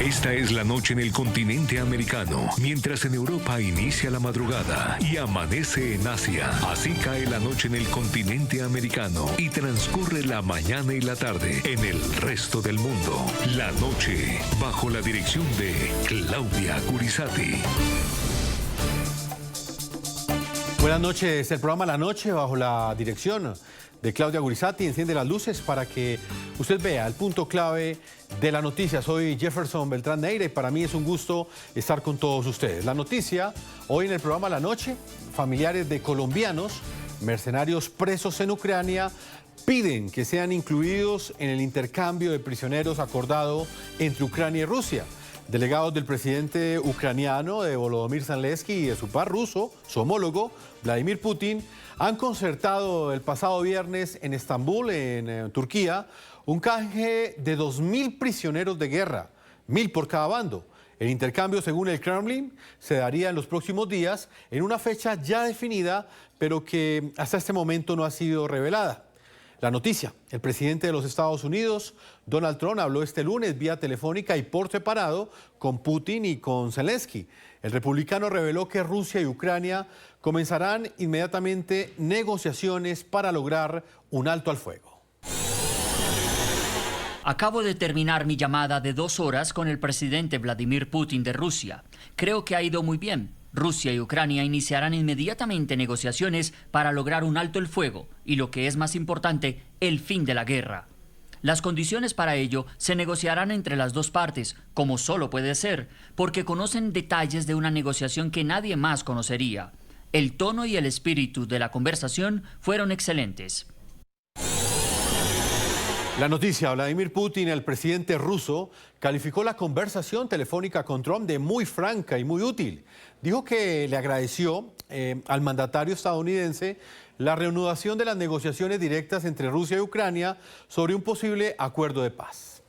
Esta es la noche en el continente americano, mientras en Europa inicia la madrugada y amanece en Asia. Así cae la noche en el continente americano y transcurre la mañana y la tarde en el resto del mundo. La noche, bajo la dirección de Claudia Gurizati. Buenas noches, el programa La Noche, bajo la dirección de Claudia Gurizati, enciende las luces para que usted vea el punto clave de la noticia. Soy Jefferson Beltrán Neira y para mí es un gusto estar con todos ustedes. La noticia, hoy en el programa La Noche, familiares de colombianos, mercenarios presos en Ucrania, piden que sean incluidos en el intercambio de prisioneros acordado entre Ucrania y Rusia. Delegados del presidente ucraniano, de Volodymyr Zelensky, y de su par ruso, su homólogo, Vladimir Putin, han concertado el pasado viernes en Estambul, en Turquía, un canje de 2.000 prisioneros de guerra, 1.000 por cada bando. El intercambio, según el Kremlin, se daría en los próximos días en una fecha ya definida, pero que hasta este momento no ha sido revelada. La noticia, el presidente de los Estados Unidos, Donald Trump, habló este lunes vía telefónica y por separado con Putin y con Zelensky. El republicano reveló que Rusia y Ucrania comenzarán inmediatamente negociaciones para lograr un alto al fuego. Acabo de terminar mi llamada de 2 horas con el presidente Vladimir Putin de Rusia. Creo que ha ido muy bien. Rusia y Ucrania iniciarán inmediatamente negociaciones para lograr un alto el fuego y, lo que es más importante, el fin de la guerra. Las condiciones para ello se negociarán entre las dos partes, como solo puede ser, porque conocen detalles de una negociación que nadie más conocería. El tono y el espíritu de la conversación fueron excelentes. La noticia, Vladimir Putin, el presidente ruso, calificó la conversación telefónica con Trump de muy franca y muy útil. Dijo que le agradeció al mandatario estadounidense la reanudación de las negociaciones directas entre Rusia y Ucrania sobre un posible acuerdo de paz.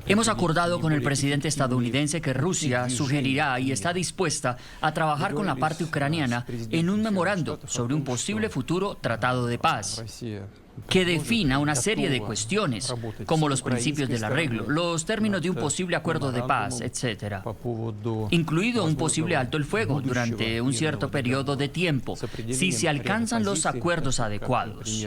Hemos acordado con el presidente estadounidense que Rusia sugerirá y está dispuesta a trabajar con la parte ucraniana en un memorando sobre un posible futuro tratado de paz que defina una serie de cuestiones, como los principios del arreglo, los términos de un posible acuerdo de paz, etc., incluido un posible alto el fuego durante un cierto periodo de tiempo, si se alcanzan los acuerdos adecuados.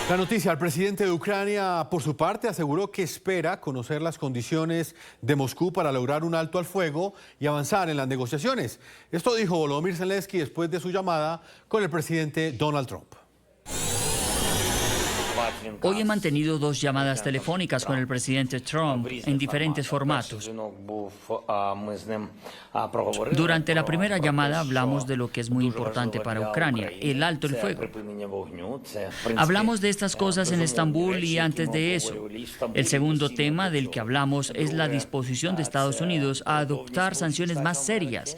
La noticia, el presidente de Ucrania, por su parte, aseguró que espera conocer las condiciones de Moscú para lograr un alto al fuego y avanzar en las negociaciones. Esto dijo Volodymyr Zelensky después de su llamada con el presidente Donald Trump. Hoy he mantenido 2 llamadas telefónicas con el presidente Trump en diferentes formatos. Durante la primera llamada hablamos de lo que es muy importante para Ucrania, el alto el fuego. Hablamos de estas cosas en Estambul y antes de eso. El segundo tema del que hablamos es la disposición de Estados Unidos a adoptar sanciones más serias.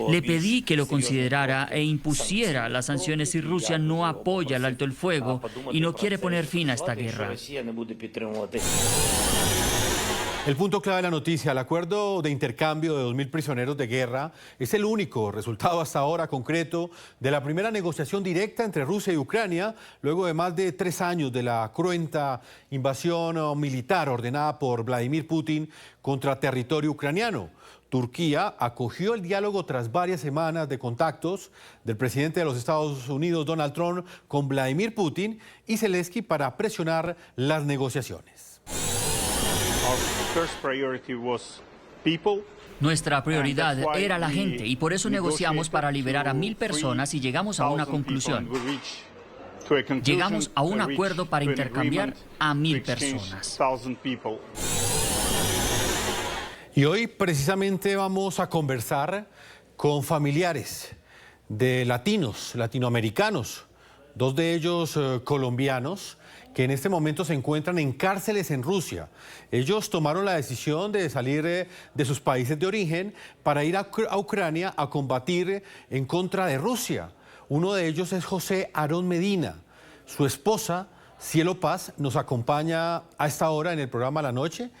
Le pedí que lo considerara e impusiera las sanciones si Rusia no apoya el alto el fuego y no quiere poner fin a esta guerra. El punto clave de la noticia, el acuerdo de intercambio de 2.000 prisioneros de guerra es el único resultado hasta ahora concreto de la primera negociación directa entre Rusia y Ucrania, luego de más de 3 años de la cruenta invasión militar ordenada por Vladimir Putin contra territorio ucraniano. Turquía acogió el diálogo tras varias semanas de contactos del presidente de los Estados Unidos, Donald Trump, con Vladimir Putin y Zelensky para presionar las negociaciones. Nuestra prioridad era la gente y por eso negociamos para liberar a 1.000 personas y llegamos a una conclusión. Llegamos a un acuerdo para intercambiar a 1.000 personas. Y hoy precisamente vamos a conversar con familiares de latinoamericanos, 2 de ellos colombianos, que en este momento se encuentran en cárceles en Rusia. Ellos tomaron la decisión de salir de sus países de origen para ir a Ucrania a combatir en contra de Rusia. Uno de ellos es José Aarón Medina. Su esposa, Cielo Paz, nos acompaña a esta hora en el programa La Noche.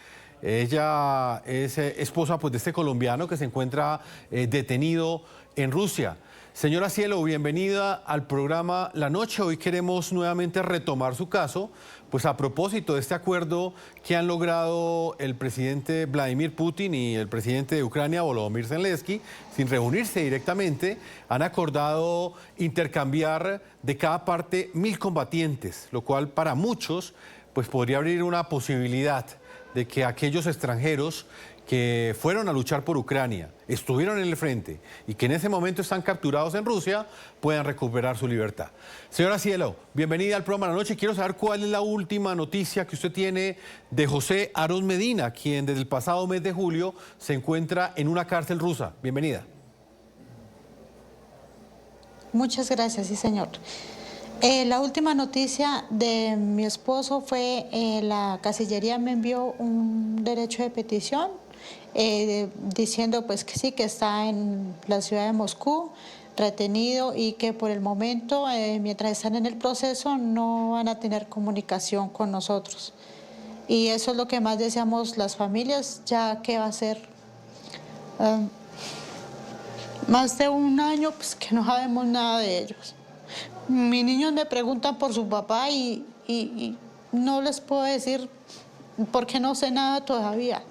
Ella es esposa de este colombiano que se encuentra detenido en Rusia. Señora Cielo, bienvenida al programa La Noche. Hoy queremos nuevamente retomar su caso, pues a propósito de este acuerdo que han logrado el presidente Vladimir Putin y el presidente de Ucrania, Volodymyr Zelensky, sin reunirse directamente, han acordado intercambiar de cada parte 1000 combatientes, lo cual para muchos pues podría abrir una posibilidad de que aquellos extranjeros que fueron a luchar por Ucrania, estuvieron en el frente y que en ese momento están capturados en Rusia, puedan recuperar su libertad. Señora Cielo, bienvenida al programa La Noche. Quiero saber cuál es la última noticia que usted tiene de José Aarón Medina, quien desde el pasado mes de julio se encuentra en una cárcel rusa. Bienvenida. Muchas gracias, sí, señor. La última noticia de mi esposo fue la Cancillería me envió un derecho de petición diciendo pues que sí, que está en la ciudad de Moscú retenido y que por el momento, mientras están en el proceso, no van a tener comunicación con nosotros. Y eso es lo que más deseamos las familias, ya que va a ser más de un año pues, que no sabemos nada de ellos. Mis niños me preguntan por su papá y no les puedo decir porque no sé nada todavía.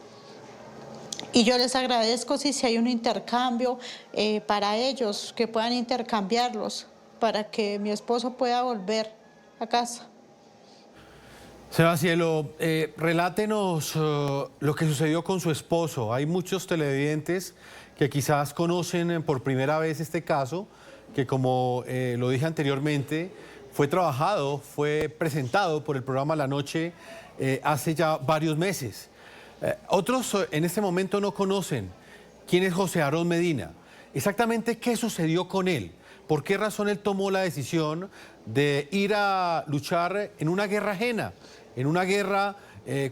Y yo les agradezco si hay un intercambio para ellos, que puedan intercambiarlos, para que mi esposo pueda volver a casa. Señora Cielo, relátenos lo que sucedió con su esposo. Hay muchos televidentes que quizás conocen por primera vez este caso, que como lo dije anteriormente, fue trabajado, fue presentado por el programa La Noche hace ya varios meses. Otros en este momento no conocen quién es José Aarón Medina. Exactamente qué sucedió con él. ¿Por qué razón él tomó la decisión de ir a luchar en una guerra ajena? En una guerra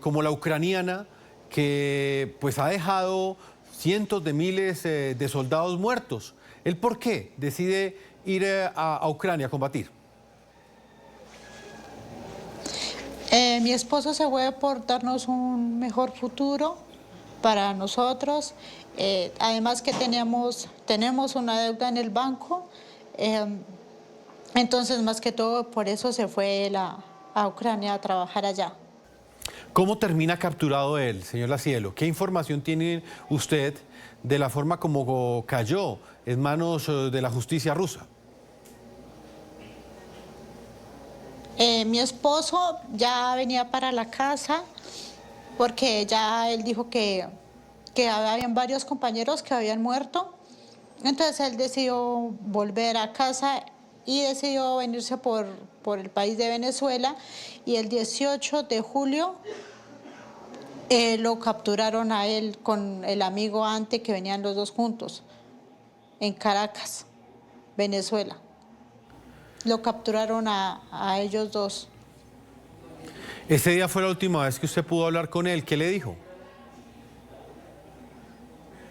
como la ucraniana que pues ha dejado cientos de miles de soldados muertos. ¿Él por qué decide ir a Ucrania a combatir? Mi esposo se fue por darnos un mejor futuro para nosotros. Además que tenemos una deuda en el banco. Entonces, más que todo, por eso se fue a Ucrania a trabajar allá. ¿Cómo termina capturado él, señor Cielo? ¿Qué información tiene usted de la forma como cayó en manos de la justicia rusa? Mi esposo ya venía para la casa porque ya él dijo que habían varios compañeros que habían muerto. Entonces él decidió volver a casa y decidió venirse por el país de Venezuela, y el 18 de julio lo capturaron a él con el amigo Ante, que venían los dos juntos en Caracas, Venezuela. Lo capturaron a ellos dos. Ese día fue la última vez que usted pudo hablar con él. ¿Qué le dijo?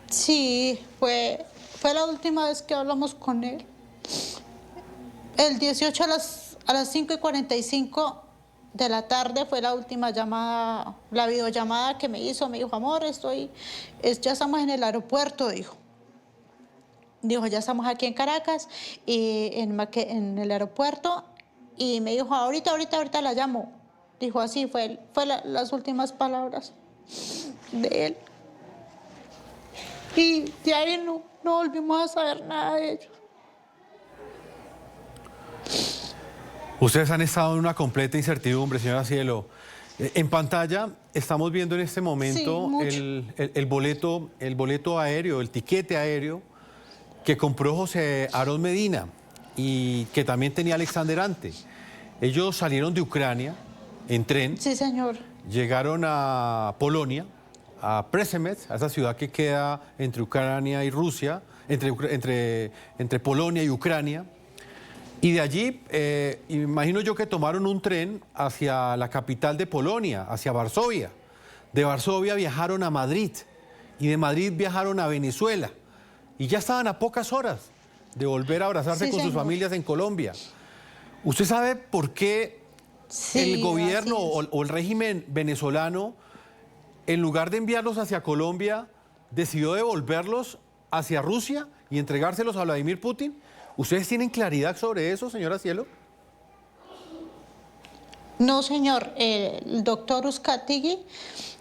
Sí, fue la última vez que hablamos con él. El 18 a las 5:45 de la tarde fue la última llamada, la videollamada que me hizo. Me dijo, amor, ya estamos en el aeropuerto, dijo. Dijo, ya estamos aquí en Caracas, y en el aeropuerto, y me dijo, ahorita la llamo. Dijo así, fue las últimas palabras de él. Y de ahí no volvimos a saber nada de ellos. Ustedes han estado en una completa incertidumbre, señora Cielo. En pantalla estamos viendo en este momento sí, el boleto aéreo, el tiquete aéreo que compró José Aarón Medina y que también tenía Alexander Ante. Ellos salieron de Ucrania en tren. Sí, señor. Llegaron a Polonia, a Przemysl, a esa ciudad que queda entre Ucrania y Rusia, entre Polonia y Ucrania. Y de allí, imagino yo que tomaron un tren hacia la capital de Polonia, hacia Varsovia. De Varsovia viajaron a Madrid y de Madrid viajaron a Venezuela. Y ya estaban a pocas horas de volver a abrazarse con sus familias en Colombia. ¿Usted sabe por qué el gobierno o el régimen venezolano, en lugar de enviarlos hacia Colombia, decidió devolverlos hacia Rusia y entregárselos a Vladimir Putin? ¿Ustedes tienen claridad sobre eso, señora Cielo? No, señor. El doctor Uzcategui,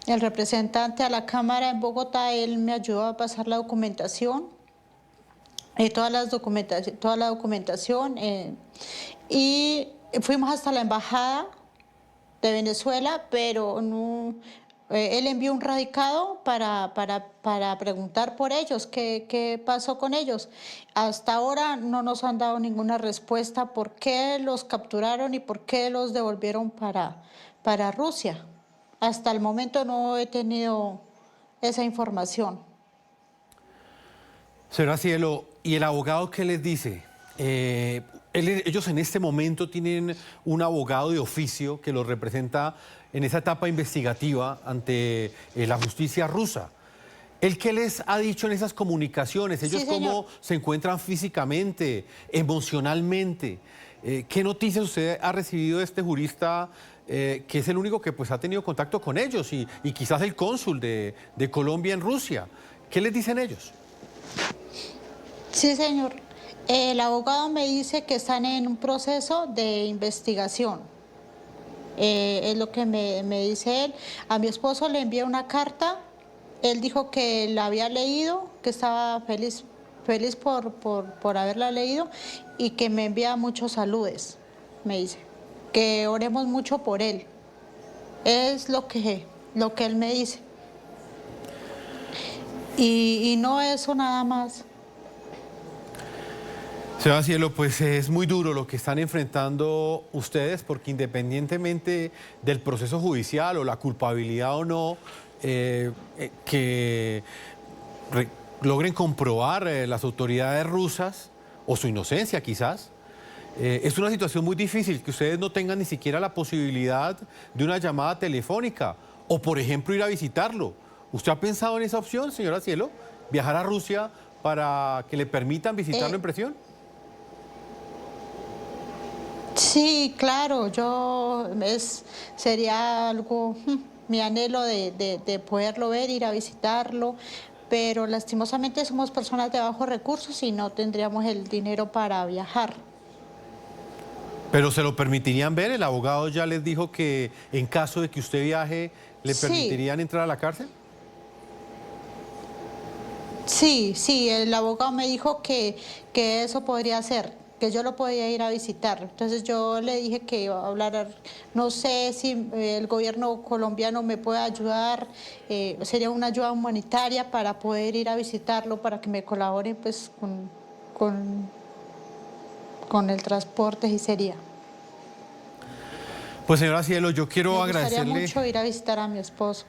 el representante a la Cámara en Bogotá, él me ayudó a pasar la documentación, toda la documentación, y fuimos hasta la embajada de Venezuela, pero no, él envió un radicado para preguntar por ellos, qué pasó con ellos. Hasta ahora no nos han dado ninguna respuesta por qué los capturaron y por qué los devolvieron para Rusia. Hasta el momento no he tenido esa información. Señora Cielo, ¿y el abogado qué les dice? Ellos en este momento tienen un abogado de oficio que los representa en esa etapa investigativa ante la justicia rusa. ¿El qué les ha dicho en esas comunicaciones? ¿Ellos Sí, cómo se encuentran físicamente, emocionalmente? ¿Qué noticias usted ha recibido de este jurista que es el único que pues, ha tenido contacto con ellos y quizás el cónsul de Colombia en Rusia? ¿Qué les dicen ellos? Sí, señor. El abogado me dice que están en un proceso de investigación. Es lo que me dice él. A mi esposo le envié una carta. Él dijo que la había leído, que estaba feliz por haberla leído y que me envía muchos saludos, me dice. Que oremos mucho por él. Es lo que él me dice. Y no eso nada más. Señora Cielo, pues es muy duro lo que están enfrentando ustedes porque independientemente del proceso judicial o la culpabilidad o no, que logren comprobar las autoridades rusas o su inocencia quizás, es una situación muy difícil que ustedes no tengan ni siquiera la posibilidad de una llamada telefónica o por ejemplo ir a visitarlo. ¿Usted ha pensado en esa opción, señora Cielo? ¿Viajar a Rusia para que le permitan visitarlo en prisión? Sí, claro, sería algo, mi anhelo de poderlo ver, ir a visitarlo, pero lastimosamente somos personas de bajos recursos y no tendríamos el dinero para viajar. ¿Pero se lo permitirían ver? ¿El abogado ya les dijo que en caso de que usted viaje, le Sí. permitirían entrar a la cárcel? Sí, el abogado me dijo que eso podría ser, que yo lo podía ir a visitar. Entonces yo le dije que iba a hablar, no sé si el gobierno colombiano me puede ayudar, sería una ayuda humanitaria para poder ir a visitarlo, para que me colaboren pues con el transporte y sería. Pues señora Cielo, yo quiero agradecerle. Me gustaría mucho ir a visitar a mi esposo.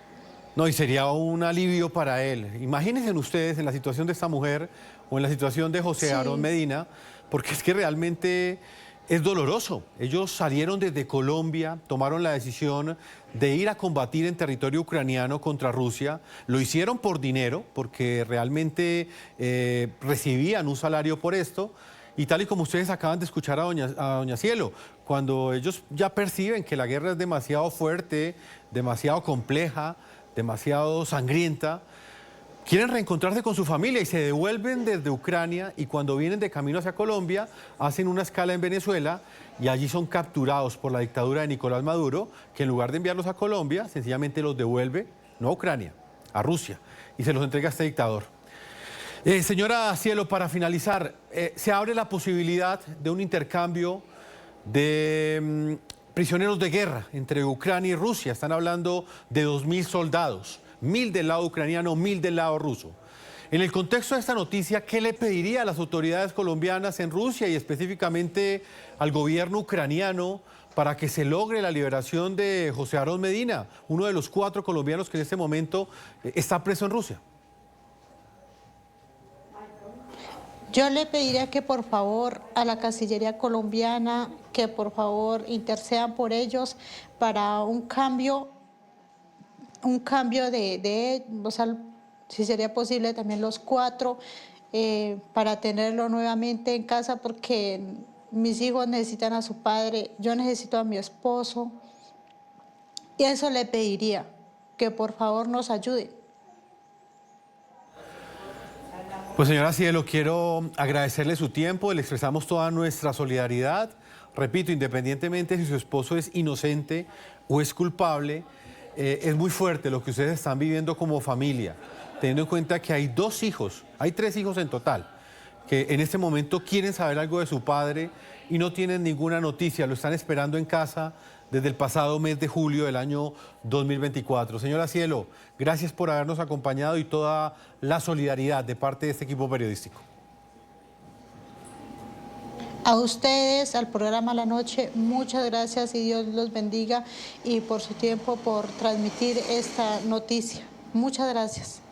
No, y sería un alivio para él. Imagínense ustedes en la situación de esta mujer o en la situación de José Sí. Aarón Medina, porque es que realmente es doloroso. Ellos salieron desde Colombia, tomaron la decisión de ir a combatir en territorio ucraniano contra Rusia. Lo hicieron por dinero, porque realmente recibían un salario por esto. Y tal y como ustedes acaban de escuchar a doña Cielo, cuando ellos ya perciben que la guerra es demasiado fuerte, demasiado compleja, demasiado sangrienta, quieren reencontrarse con su familia y se devuelven desde Ucrania y cuando vienen de camino hacia Colombia hacen una escala en Venezuela y allí son capturados por la dictadura de Nicolás Maduro, que en lugar de enviarlos a Colombia, sencillamente los devuelve, no a Ucrania, a Rusia, y se los entrega a este dictador. Señora Cielo, para finalizar, se abre la posibilidad de un intercambio de prisioneros de guerra entre Ucrania y Rusia. Están hablando de 2.000 soldados, 1.000 del lado ucraniano, 1.000 del lado ruso. En el contexto de esta noticia, ¿qué le pediría a las autoridades colombianas en Rusia y específicamente al gobierno ucraniano para que se logre la liberación de José Aarón Medina, uno de los 4 colombianos que en este momento está preso en Rusia? Yo le pediría que por favor a la Cancillería colombiana, que por favor intercedan por ellos para un cambio o sea, si sería posible también los 4, para tenerlo nuevamente en casa porque mis hijos necesitan a su padre, yo necesito a mi esposo. Y eso le pediría, que por favor nos ayuden. Pues señora Cielo, quiero agradecerle su tiempo, le expresamos toda nuestra solidaridad. Repito, independientemente si su esposo es inocente o es culpable, es muy fuerte lo que ustedes están viviendo como familia, teniendo en cuenta que hay 2 hijos, hay 3 hijos en total, que en este momento quieren saber algo de su padre y no tienen ninguna noticia, lo están esperando en casa desde el pasado mes de julio del año 2024. Señora Cielo, gracias por habernos acompañado y toda la solidaridad de parte de este equipo periodístico. A ustedes, al programa La Noche, muchas gracias y Dios los bendiga y por su tiempo, por transmitir esta noticia. Muchas gracias.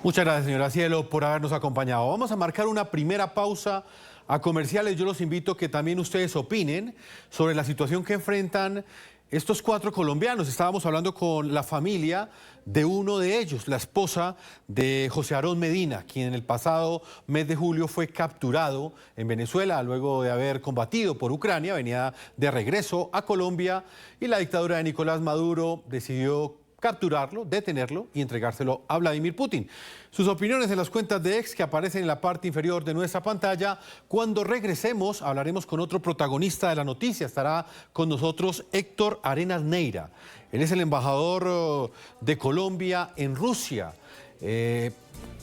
Muchas gracias, señora Cielo, por habernos acompañado. Vamos a marcar una primera pausa a comerciales. Yo los invito a que también ustedes opinen sobre la situación que enfrentan estos 4 colombianos. Estábamos hablando con la familia de uno de ellos, la esposa de José Aarón Medina, quien en el pasado mes de julio fue capturado en Venezuela luego de haber combatido por Ucrania, venía de regreso a Colombia y la dictadura de Nicolás Maduro decidió capturarlo, detenerlo y entregárselo a Vladimir Putin. Sus opiniones en las cuentas de X que aparecen en la parte inferior de nuestra pantalla. Cuando regresemos hablaremos con otro protagonista de la noticia. Estará con nosotros Héctor Arenas Neira. Él es el embajador de Colombia en Rusia.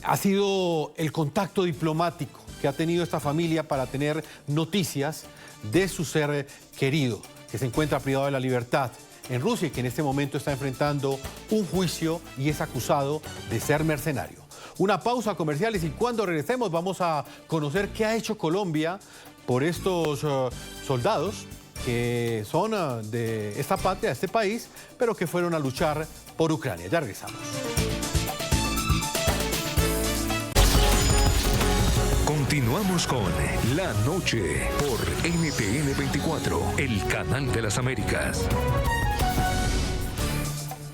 Ha sido el contacto diplomático que ha tenido esta familia para tener noticias de su ser querido, que se encuentra privado de la libertad en Rusia y que en este momento está enfrentando un juicio y es acusado de ser mercenario. Una pausa comerciales y cuando regresemos vamos a conocer qué ha hecho Colombia por estos soldados que son de esta patria, de este país, pero que fueron a luchar por Ucrania. Ya regresamos. Continuamos con La Noche por NTN 24, el canal de las Américas.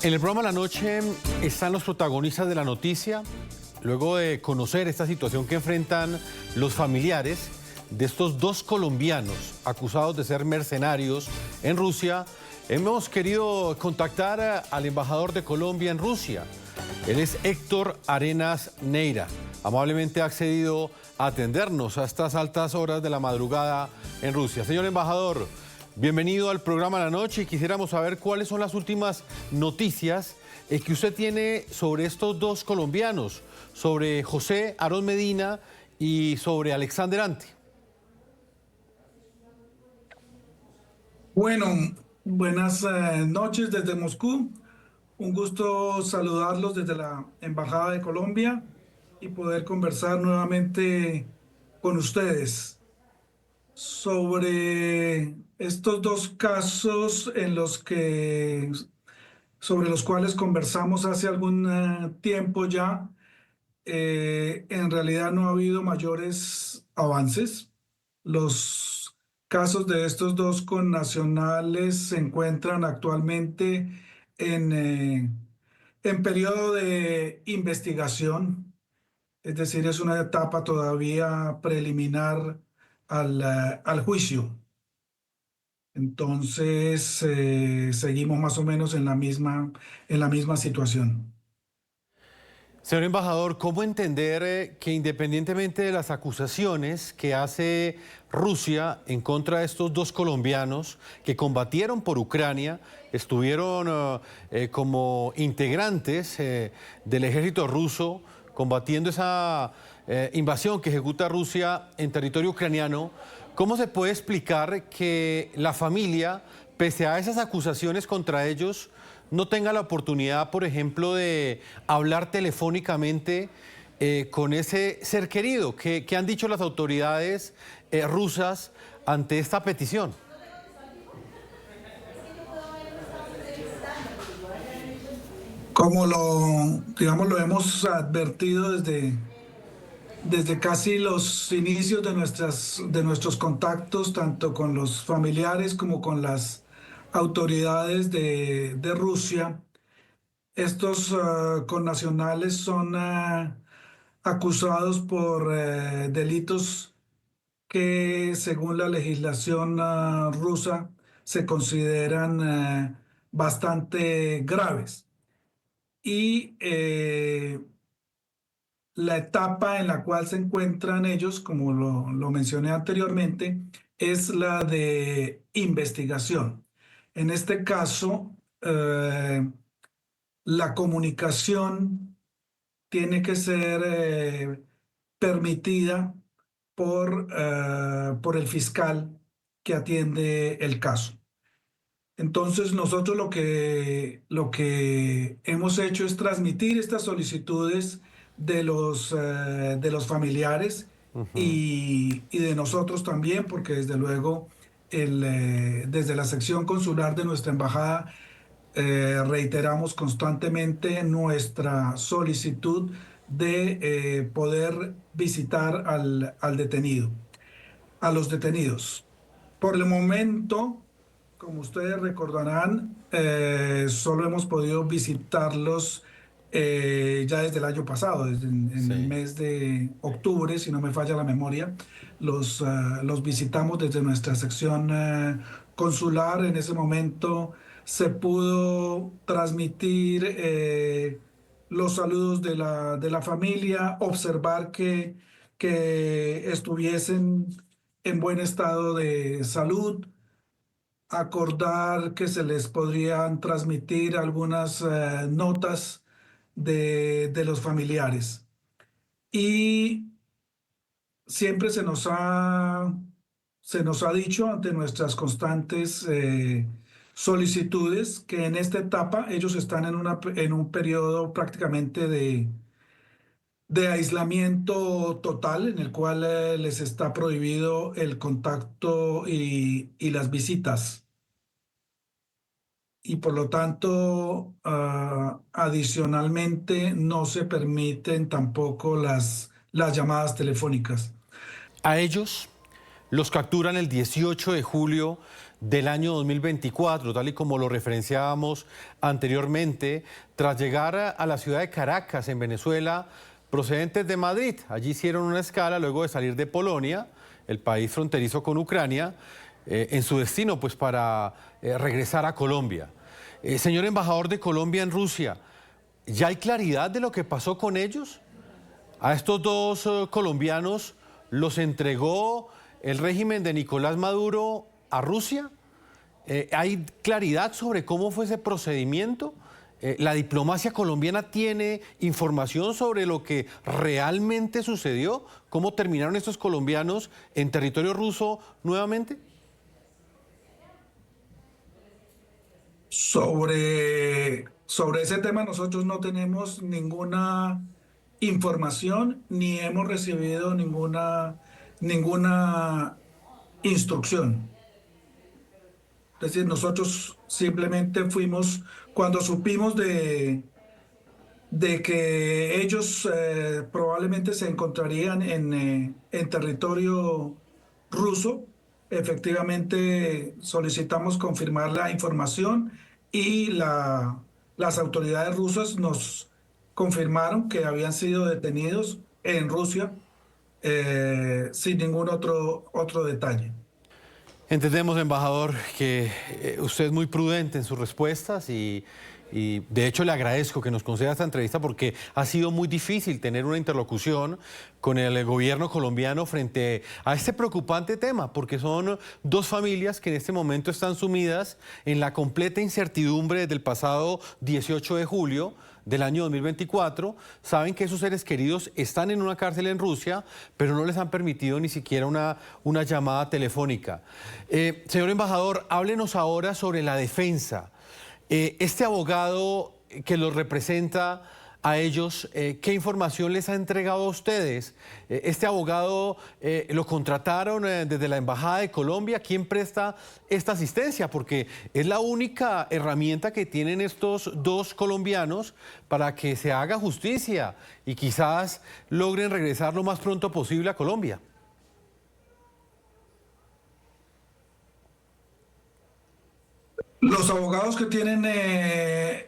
En el programa La Noche están los protagonistas de la noticia. Luego de conocer esta situación que enfrentan los familiares de estos 2 colombianos acusados de ser mercenarios en Rusia, hemos querido contactar al embajador de Colombia en Rusia. Él es Héctor Arenas Neira. Amablemente ha accedido a atendernos a estas altas horas de la madrugada en Rusia. Señor embajador, bienvenido al programa La Noche y quisiéramos saber cuáles son las últimas noticias que usted tiene sobre estos 2 colombianos, sobre José Aarón Medina y sobre Alexander Ante. Bueno, buenas noches desde Moscú. Un gusto saludarlos desde la Embajada de Colombia y poder conversar nuevamente con ustedes sobre estos 2 casos sobre los cuales conversamos hace algún tiempo ya. En realidad no ha habido mayores avances. Los casos de estos 2 connacionales se encuentran actualmente en periodo de investigación, es decir, es una etapa todavía preliminar al juicio. Entonces, seguimos más o menos en la misma situación. Señor embajador, ¿cómo entender que independientemente de las acusaciones que hace Rusia en contra de estos 2 colombianos que combatieron por Ucrania, estuvieron como integrantes del ejército ruso combatiendo esa invasión que ejecuta Rusia en territorio ucraniano, cómo se puede explicar que la familia, pese a esas acusaciones contra ellos, no tenga la oportunidad, por ejemplo, de hablar telefónicamente con ese ser querido? ¿Qué han dicho las autoridades rusas ante esta petición? Como lo hemos advertido desde casi los inicios de nuestros contactos, tanto con los familiares como con las autoridades de Rusia, estos connacionales son acusados por delitos que, según la legislación rusa, se consideran bastante graves. Y la etapa en la cual se encuentran ellos, como lo mencioné anteriormente, es la de investigación. En este caso, la comunicación tiene que ser permitida por el fiscal que atiende el caso. Entonces, nosotros lo que hemos hecho es transmitir estas solicitudes de los familiares y de nosotros también, porque desde luego desde la sección consular de nuestra embajada reiteramos constantemente nuestra solicitud de poder visitar al detenido, a los detenidos. Por el momento, como ustedes recordarán, solo hemos podido visitarlos ya desde el año pasado, en el mes de octubre, si no me falla la memoria. Los visitamos desde nuestra sección consular. En ese momento se pudo transmitir los saludos de la familia, observar que estuviesen en buen estado de salud, acordar que se les podrían transmitir algunas notas de los familiares. Y siempre se nos ha dicho ante nuestras constantes solicitudes que en esta etapa ellos están en un periodo prácticamente de aislamiento total, en el cual les está prohibido el contacto y las visitas. Y por lo tanto, adicionalmente, no se permiten tampoco las llamadas telefónicas. A ellos los capturan el 18 de julio del año 2024, tal y como lo referenciábamos anteriormente, tras llegar a la ciudad de Caracas, en Venezuela, procedentes de Madrid. Allí hicieron una escala luego de salir de Polonia, el país fronterizo con Ucrania, en su destino pues para regresar a Colombia. Señor embajador de Colombia en Rusia, ¿ya hay claridad de lo que pasó con ellos? A estos dos colombianos los entregó el régimen de Nicolás Maduro a Rusia. ¿Hay claridad sobre cómo fue ese procedimiento? ¿La diplomacia colombiana tiene información sobre lo que realmente sucedió? ¿Cómo terminaron estos colombianos en territorio ruso nuevamente? Sobre ese tema nosotros no tenemos ninguna información ni hemos recibido ninguna instrucción. Es decir, nosotros simplemente fuimos, cuando supimos de que ellos probablemente se encontrarían en territorio ruso, efectivamente solicitamos confirmar la información y las autoridades rusas nos confirmaron que habían sido detenidos en Rusia sin ningún otro detalle. Entendemos, embajador, que usted es muy prudente en sus respuestas y de hecho le agradezco que nos conceda esta entrevista porque ha sido muy difícil tener una interlocución con el gobierno colombiano frente a este preocupante tema, porque son dos familias que en este momento están sumidas en la completa incertidumbre desde el pasado 18 de julio del año 2024, saben que sus seres queridos están en una cárcel en Rusia, pero no les han permitido ni siquiera una llamada telefónica. Señor embajador, háblenos ahora sobre la defensa. Este abogado que los representa a ellos, ¿qué información les ha entregado a ustedes? Este abogado lo contrataron desde la Embajada de Colombia. ¿Quién presta esta asistencia? Porque es la única herramienta que tienen estos dos colombianos para que se haga justicia y quizás logren regresar lo más pronto posible a Colombia. Los abogados que tienen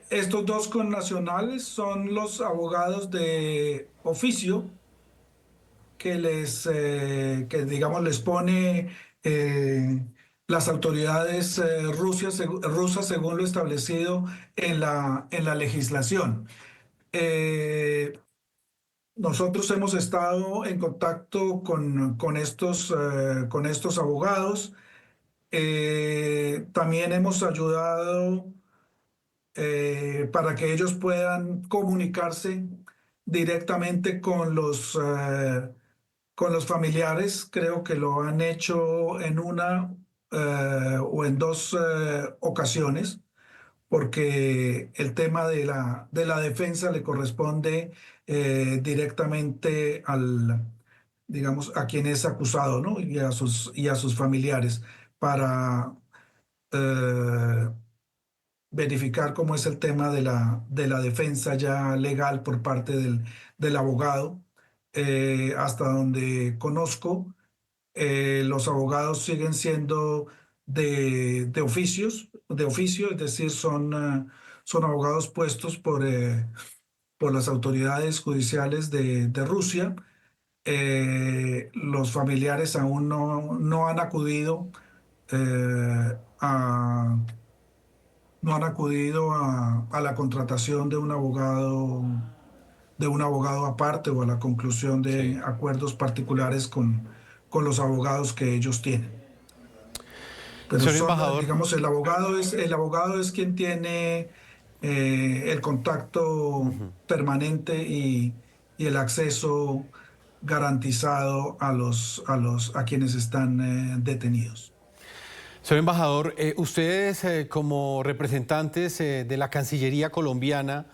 estos dos connacionales son los abogados de oficio que digamos, les pone las autoridades rusas según lo establecido en la legislación. nosotros hemos estado en contacto con estos abogados. También hemos ayudado para que ellos puedan comunicarse directamente con los familiares. Creo que lo han hecho en una o en dos ocasiones, porque el tema de la defensa le corresponde directamente digamos, a quien es acusado, ¿no? Y a sus familiares para eh, verificar cómo es el tema de la defensa ya legal por parte del abogado. Hasta donde conozco, los abogados siguen siendo de oficio, es decir, son abogados puestos por las autoridades judiciales de Rusia. Los familiares aún no han acudido a no han acudido a la contratación de un abogado aparte o a la conclusión de Sí. acuerdos particulares con los abogados que ellos tienen. Pero Señor embajador, digamos, el abogado es quien tiene el contacto permanente y el acceso garantizado a quienes están detenidos. señor embajador, ustedes como representantes de la Cancillería colombiana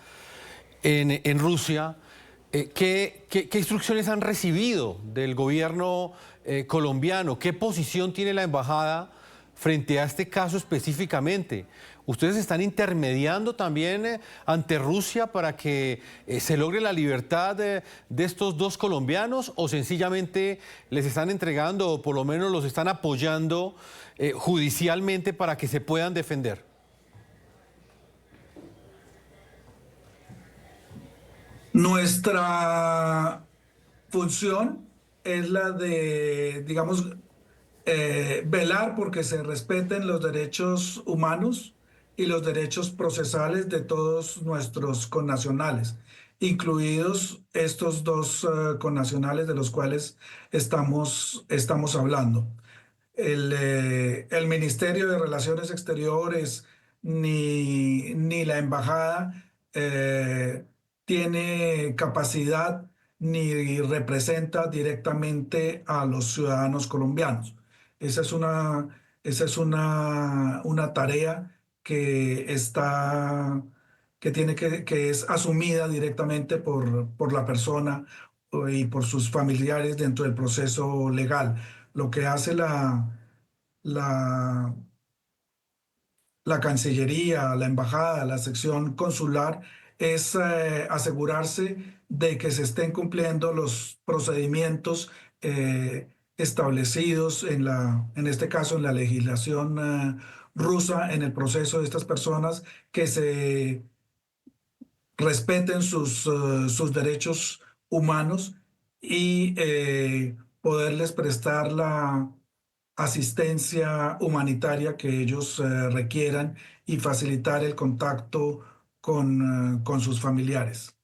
en Rusia, ¿qué instrucciones han recibido del gobierno colombiano? ¿Qué posición tiene la embajada frente a este caso específicamente? ¿Ustedes están intermediando también ante Rusia para que se logre la libertad de estos dos colombianos, o sencillamente les están entregando o por lo menos los están apoyando judicialmente para que se puedan defender? Nuestra función es la de, digamos, velar porque se respeten los derechos humanos y los derechos procesales de todos nuestros connacionales, incluidos estos dos connacionales de los cuales estamos hablando. El Ministerio de Relaciones Exteriores ni la embajada tiene capacidad ni representa directamente a los ciudadanos colombianos. Esa es una tarea que es asumida directamente por la persona y por sus familiares dentro del proceso legal. Lo que hace la, la Cancillería, la embajada, la sección consular es asegurarse de que se estén cumpliendo los procedimientos establecidos en este caso en la legislación rusa, en el proceso de estas personas, que se respeten sus derechos humanos y poderles prestar la asistencia humanitaria que ellos requieran y facilitar el contacto con sus familiares.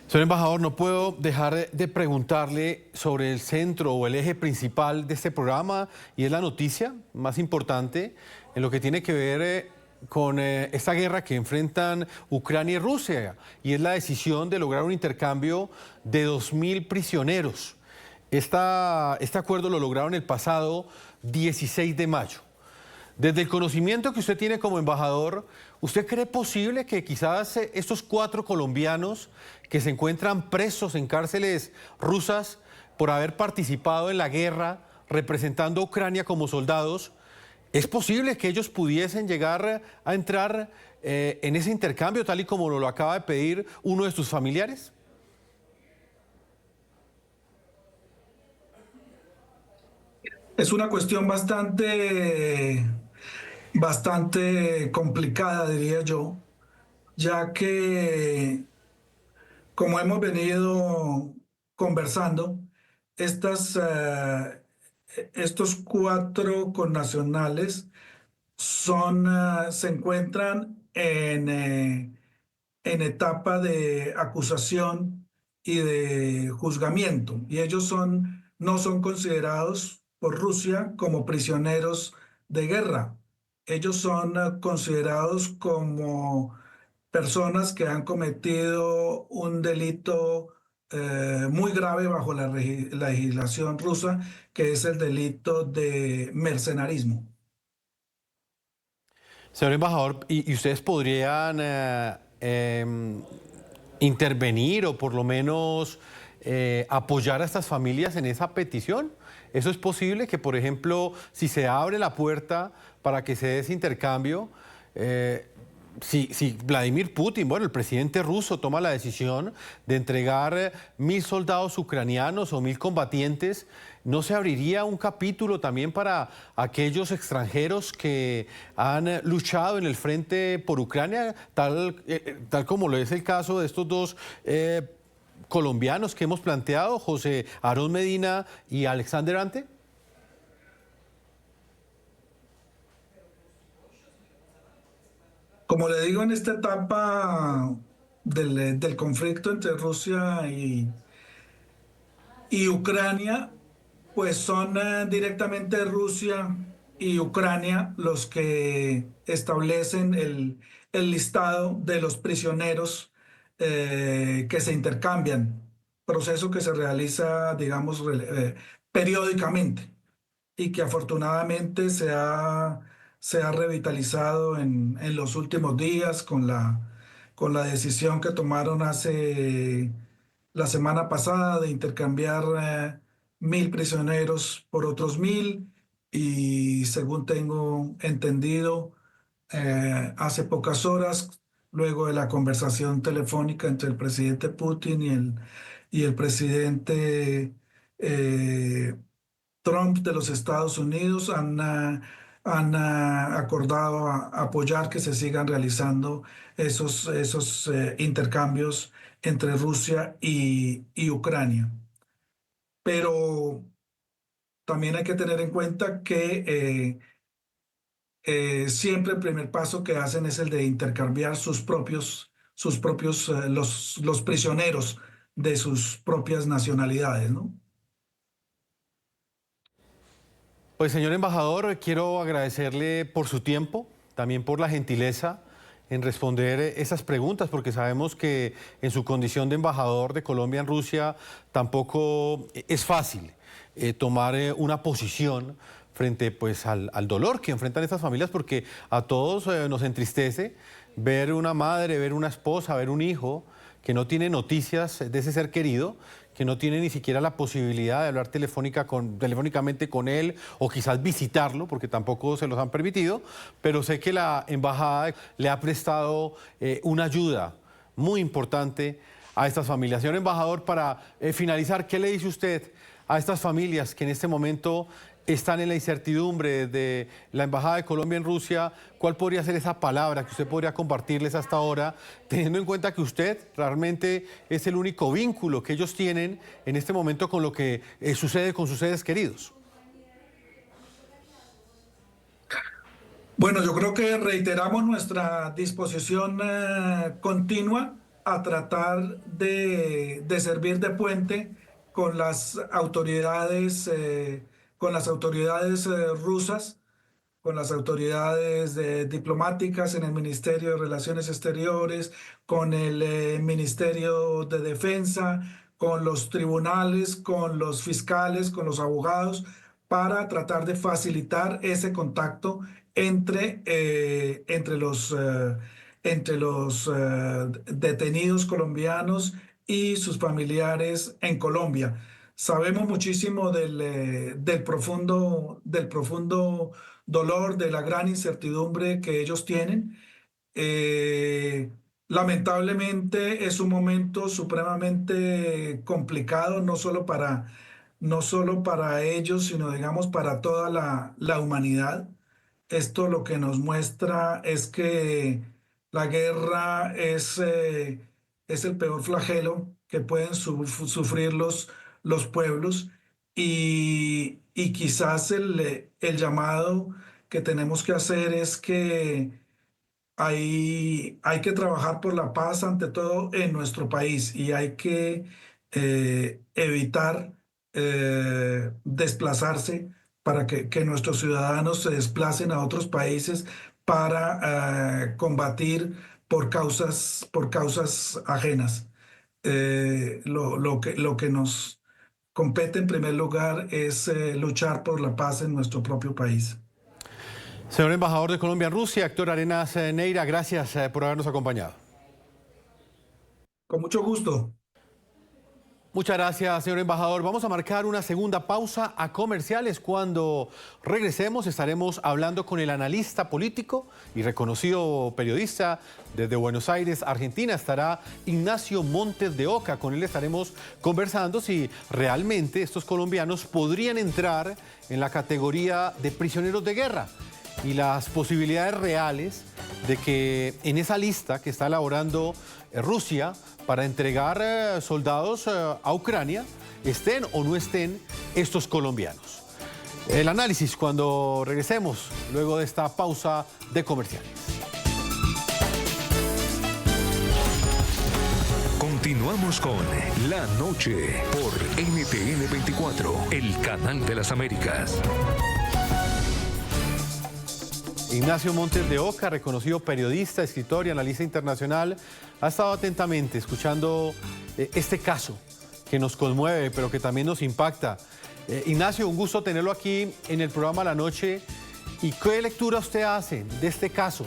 Señor embajador, no puedo dejar de preguntarle sobre el centro o el eje principal de este programa, y es la noticia más importante en lo que tiene que ver con esta guerra que enfrentan Ucrania y Rusia, y es la decisión de lograr un intercambio de 2.000 prisioneros. Este acuerdo lo lograron el pasado 16 de mayo. Desde el conocimiento que usted tiene como embajador, ¿usted cree posible que quizás estos 4 colombianos que se encuentran presos en cárceles rusas por haber participado en la guerra representando a Ucrania como soldados, es posible que ellos pudiesen llegar a entrar en ese intercambio tal y como lo acaba de pedir uno de sus familiares? Es una cuestión bastante complicada, diría yo, ya que, como hemos venido conversando, estos 4 connacionales se encuentran en etapa de acusación y de juzgamiento, y ellos no son considerados por Rusia como prisioneros de guerra. Ellos son considerados como personas que han cometido un delito muy grave bajo la legislación rusa, que es el delito de mercenarismo. Señor embajador, ¿y ustedes podrían intervenir o por lo menos apoyar a estas familias en esa petición? ¿Eso es posible? Que, por ejemplo, si se abre la puerta para que se dé ese intercambio, si Vladimir Putin, bueno, el presidente ruso toma la decisión de entregar 1.000 soldados ucranianos o 1.000 combatientes, ¿no se abriría un capítulo también para aquellos extranjeros que han luchado en el frente por Ucrania, tal como lo es el caso de estos dos colombianos que hemos planteado, José Aarón Medina y Alexander Ante? Como le digo, en esta etapa del conflicto entre Rusia y Ucrania, pues son directamente Rusia y Ucrania los que establecen el listado de los prisioneros que se intercambian, proceso que se realiza, digamos, periódicamente y que afortunadamente se ha revitalizado en los últimos días con la decisión que tomaron hace la semana pasada de intercambiar 1.000 prisioneros por otros 1.000, y según tengo entendido, hace pocas horas, luego de la conversación telefónica entre el presidente Putin y el presidente Trump de los Estados Unidos, han acordado apoyar que se sigan realizando esos intercambios entre Rusia y Ucrania. Pero también hay que tener en cuenta que siempre el primer paso que hacen es el de intercambiar los prisioneros de sus propias nacionalidades, ¿no? Pues señor embajador, quiero agradecerle por su tiempo, también por la gentileza en responder esas preguntas, porque sabemos que en su condición de embajador de Colombia en Rusia tampoco es fácil tomar una posición frente pues, al dolor que enfrentan estas familias, porque a todos nos entristece ver una madre, ver una esposa, ver un hijo que no tiene noticias de ese ser querido, que no tiene ni siquiera la posibilidad de hablar telefónicamente con él o quizás visitarlo, porque tampoco se los han permitido, pero sé que la embajada le ha prestado una ayuda muy importante a estas familias. Señor embajador, para finalizar, ¿qué le dice usted a estas familias que en este momento están en la incertidumbre de la Embajada de Colombia en Rusia? ¿Cuál podría ser esa palabra que usted podría compartirles hasta ahora, teniendo en cuenta que usted realmente es el único vínculo que ellos tienen en este momento con lo que sucede con sus seres queridos? Bueno, yo creo que reiteramos nuestra disposición continua a tratar de servir de puente con las autoridades, rusas, con las autoridades diplomáticas en el Ministerio de Relaciones Exteriores, con el Ministerio de Defensa, con los tribunales, con los fiscales, con los abogados, para tratar de facilitar ese contacto entre los detenidos colombianos y sus familiares en Colombia. Sabemos muchísimo del profundo dolor, de la gran incertidumbre que ellos tienen. Eh, Lamentablemente es un momento supremamente complicado, no solo para ellos, sino digamos para toda la humanidad. Esto lo que nos muestra es que la guerra es el peor flagelo que pueden sufrir los pueblos, y quizás el llamado que tenemos que hacer es que hay que trabajar por la paz ante todo en nuestro país y hay que evitar desplazarse para que nuestros ciudadanos se desplacen a otros países para combatir por causas ajenas. Lo que nos compete en primer lugar es luchar por la paz en nuestro propio país. Señor embajador de Colombia en Rusia, Héctor Arenas Neira, gracias por habernos acompañado. Con mucho gusto. Muchas gracias, señor embajador. Vamos a marcar una segunda pausa a comerciales. Cuando regresemos estaremos hablando con el analista político y reconocido periodista desde Buenos Aires, Argentina. Estará Ignacio Montes de Oca. Con él estaremos conversando si realmente estos colombianos podrían entrar en la categoría de prisioneros de guerra y las posibilidades reales de que en esa lista que está elaborando Rusia para entregar soldados a Ucrania estén o no estén estos colombianos. El análisis cuando regresemos luego de esta pausa de comerciales. Continuamos con La Noche por NTN 24, el canal de las Américas. Ignacio Montes de Oca, reconocido periodista, escritor y analista internacional, ha estado atentamente escuchando este caso que nos conmueve, pero que también nos impacta. Ignacio, un gusto tenerlo aquí en el programa La Noche. ¿Y qué lectura usted hace de este caso?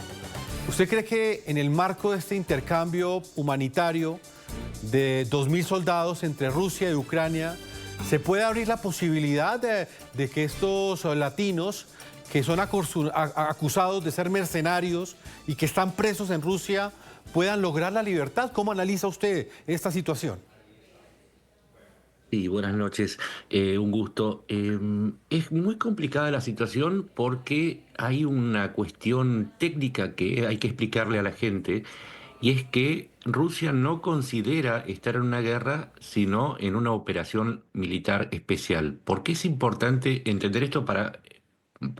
¿Usted cree que en el marco de este intercambio humanitario de 2.000 soldados entre Rusia y Ucrania se puede abrir la posibilidad de que estos latinos que son acusados de ser mercenarios y que están presos en Rusia puedan lograr la libertad? ¿Cómo analiza usted esta situación? Sí, buenas noches, un gusto. Es muy complicada la situación porque hay una cuestión técnica que hay que explicarle a la gente, y es que Rusia no considera estar en una guerra, sino en una operación militar especial. ¿Por qué es importante entender esto? Para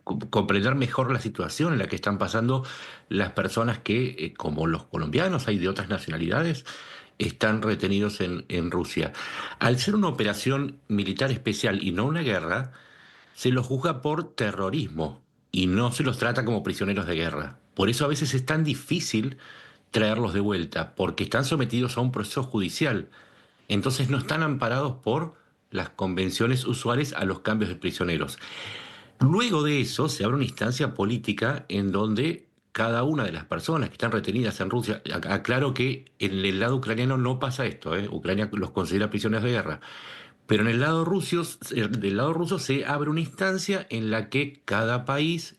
comprender mejor la situación en la que están pasando las personas que, como los colombianos, hay de otras nacionalidades, están retenidos en Rusia. Al ser una operación militar especial y no una guerra, se los juzga por terrorismo y no se los trata como prisioneros de guerra. Por eso a veces es tan difícil traerlos de vuelta, porque están sometidos a un proceso judicial. Entonces no están amparados por las convenciones usuales a los cambios de prisioneros. Luego de eso se abre una instancia política en donde cada una de las personas que están retenidas en Rusia, aclaro que en el lado ucraniano no pasa esto, Ucrania los considera prisioneros de guerra, pero en el lado del lado ruso se abre una instancia en la que cada país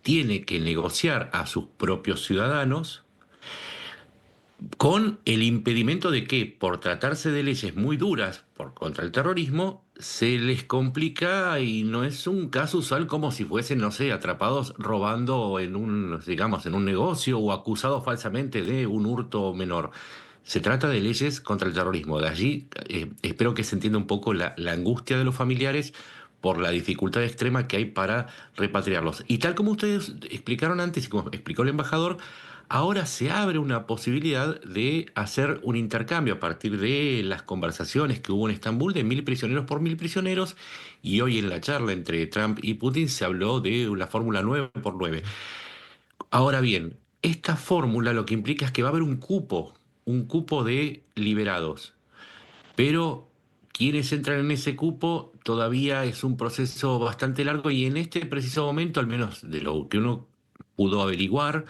tiene que negociar a sus propios ciudadanos con el impedimento de que, por tratarse de leyes muy duras contra el terrorismo, se les complica y no es un caso usual como si fuesen, no sé, atrapados robando en digamos, en un negocio o acusados falsamente de un hurto menor. Se trata de leyes contra el terrorismo. De allí espero que se entienda un poco la angustia de los familiares por la dificultad extrema que hay para repatriarlos. Y tal como ustedes explicaron antes y como explicó el embajador, ahora se abre una posibilidad de hacer un intercambio a partir de las conversaciones que hubo en Estambul de 1.000 prisioneros por 1.000 prisioneros, y hoy en la charla entre Trump y Putin se habló de la fórmula 9 por 9. Ahora bien, esta fórmula lo que implica es que va a haber un cupo de liberados, pero quienes entran en ese cupo todavía es un proceso bastante largo, y en este preciso momento, al menos de lo que uno pudo averiguar,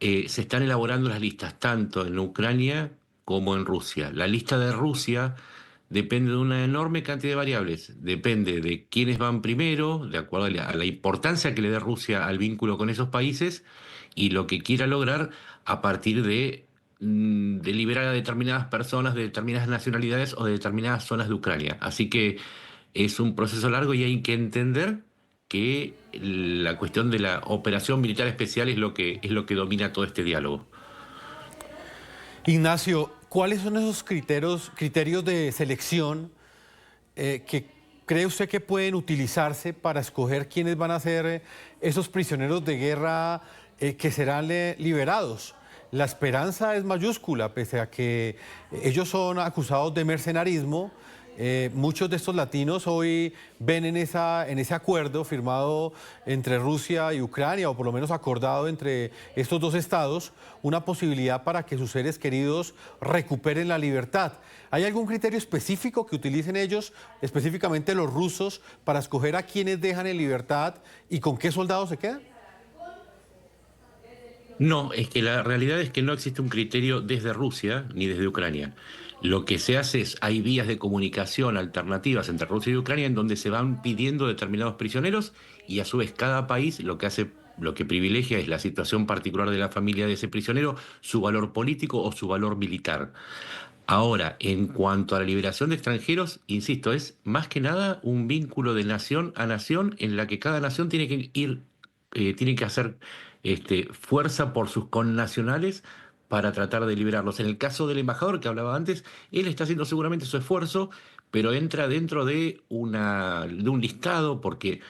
se están elaborando las listas tanto en Ucrania como en Rusia. La lista de Rusia depende de una enorme cantidad de variables. Depende de quiénes van primero, de acuerdo a la importancia que le dé Rusia al vínculo con esos países y lo que quiera lograr a partir de liberar a determinadas personas de determinadas nacionalidades o de determinadas zonas de Ucrania. Así que es un proceso largo y hay que entender que la cuestión de la operación militar especial es lo que domina todo este diálogo. Ignacio, ¿cuáles son esos criterios de selección que cree usted que pueden utilizarse para escoger quiénes van a ser esos prisioneros de guerra que serán liberados. La esperanza es mayúscula, pese a que ellos son acusados de mercenarismo. Muchos de estos latinos hoy ven en ese acuerdo firmado entre Rusia y Ucrania, o por lo menos acordado entre estos dos estados, una posibilidad para que sus seres queridos recuperen la libertad. ¿Hay algún criterio específico que utilicen ellos, específicamente los rusos, para escoger a quienes dejan en libertad y con qué soldados se quedan? No, es que la realidad es que no existe un criterio desde Rusia ni desde Ucrania. Lo que se hace es, hay vías de comunicación alternativas entre Rusia y Ucrania en donde se van pidiendo determinados prisioneros y a su vez cada país lo que hace, lo que privilegia es la situación particular de la familia de ese prisionero, su valor político o su valor militar. Ahora, en cuanto a la liberación de extranjeros, insisto, es más que nada un vínculo de nación a nación en la que cada nación tiene que ir, tiene que hacer fuerza por sus connacionales para tratar de liberarlos. En el caso del embajador que hablaba antes, él está haciendo seguramente su esfuerzo, pero entra dentro de un listado, porque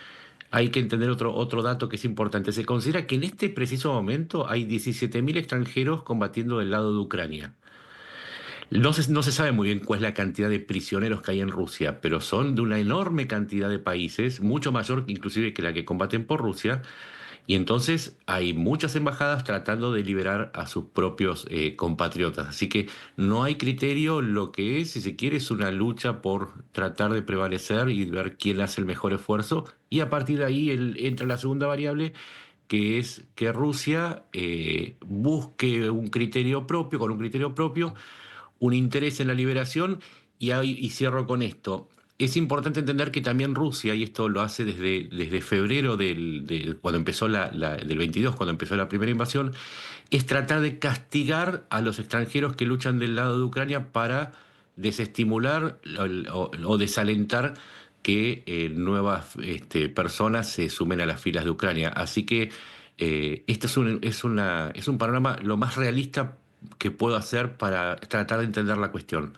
hay que entender otro dato que es importante. Se considera que en este preciso momento hay 17.000 extranjeros combatiendo del lado de Ucrania. No se sabe muy bien cuál es la cantidad de prisioneros que hay en Rusia, pero son de una enorme cantidad de países, mucho mayor inclusive que la que combaten por Rusia. Y entonces hay muchas embajadas tratando de liberar a sus propios compatriotas. Así que no hay criterio, lo que es, si se quiere, es una lucha por tratar de prevalecer y ver quién hace el mejor esfuerzo. Y a partir de ahí entra la segunda variable, que es que Rusia busque un criterio propio, con un criterio propio, un interés en la liberación. Y cierro con esto. Es importante entender que también Rusia, y esto lo hace desde febrero cuando empezó del 22, cuando empezó la primera invasión, es tratar de castigar a los extranjeros que luchan del lado de Ucrania para desestimular o desalentar que nuevas personas se sumen a las filas de Ucrania. Así que esto es un panorama lo más realista que puedo hacer para tratar de entender la cuestión.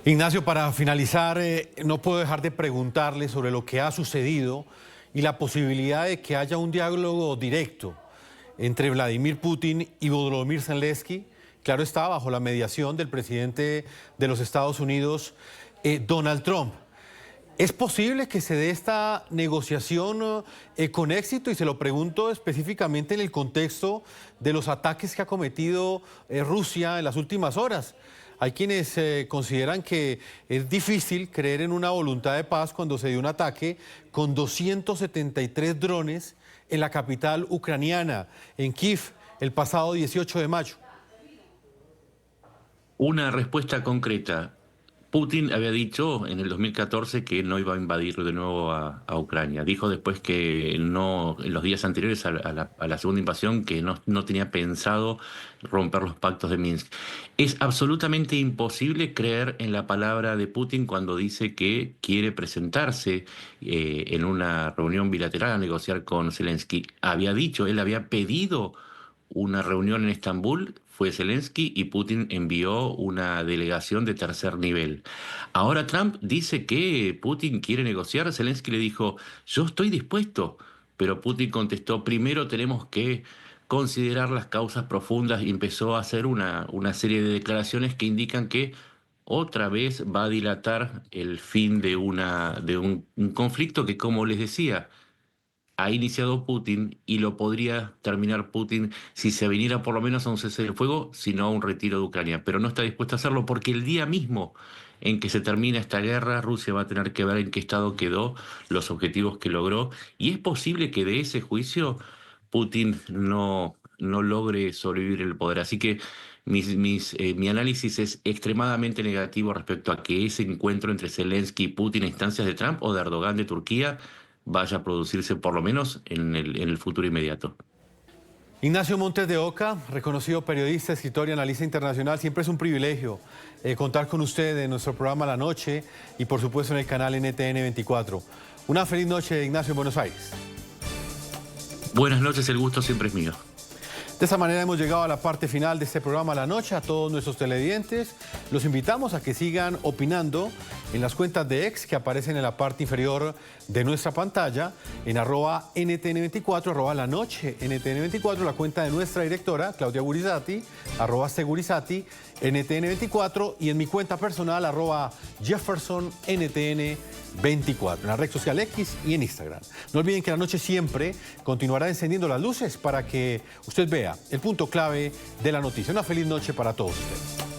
Ignacio, para finalizar, no puedo dejar de preguntarle sobre lo que ha sucedido y la posibilidad de que haya un diálogo directo entre Vladimir Putin y Volodymyr Zelensky. Claro está, bajo la mediación del presidente de los Estados Unidos, Donald Trump. ¿Es posible que se dé esta negociación con éxito? Y se lo pregunto específicamente en el contexto de los ataques que ha cometido Rusia en las últimas horas. Hay quienes consideran que es difícil creer en una voluntad de paz cuando se dio un ataque con 273 drones en la capital ucraniana, en Kiev, el pasado 18 de mayo. Una respuesta concreta. Putin había dicho en el 2014 que no iba a invadir de nuevo a Ucrania. Dijo después que no, en los días anteriores a la segunda invasión, que no tenía pensado romper los pactos de Minsk. Es absolutamente imposible creer en la palabra de Putin cuando dice que quiere presentarse en una reunión bilateral a negociar con Zelensky. Él había pedido una reunión en Estambul, fue Zelensky y Putin envió una delegación de tercer nivel. Ahora Trump dice que Putin quiere negociar. Zelensky le dijo, yo estoy dispuesto, pero Putin contestó, primero tenemos que considerar las causas profundas, y empezó a hacer una serie de declaraciones que indican que otra vez va a dilatar el fin de un conflicto que, como les decía, ha iniciado Putin y lo podría terminar Putin si se viniera por lo menos a un cese del fuego, sino a un retiro de Ucrania. Pero no está dispuesto a hacerlo porque el día mismo en que se termina esta guerra, Rusia va a tener que ver en qué estado quedó, los objetivos que logró. Y es posible que de ese juicio Putin no logre sobrevivir el poder. Así que mi análisis es extremadamente negativo respecto a que ese encuentro entre Zelensky y Putin a instancias de Trump o de Erdogan de Turquía vaya a producirse por lo menos en el futuro inmediato. Ignacio Montes de Oca, reconocido periodista, escritor y analista internacional, siempre es un privilegio contar con usted en nuestro programa La Noche y por supuesto en el canal NTN 24. Una feliz noche, Ignacio, en Buenos Aires. Buenas noches, el gusto siempre es mío. De esta manera hemos llegado a la parte final de este programa La Noche. A todos nuestros televidentes los invitamos a que sigan opinando en las cuentas de X que aparecen en la parte inferior de nuestra pantalla, en @NTN24, @La Noche NTN24, la cuenta de nuestra directora, Claudia Gurizati, @Segurizati, NTN24, y en mi cuenta personal, @JeffersonNTN24, en la red social X y en Instagram. No olviden que la noche siempre continuará encendiendo las luces para que usted vea el punto clave de la noticia. Una feliz noche para todos ustedes.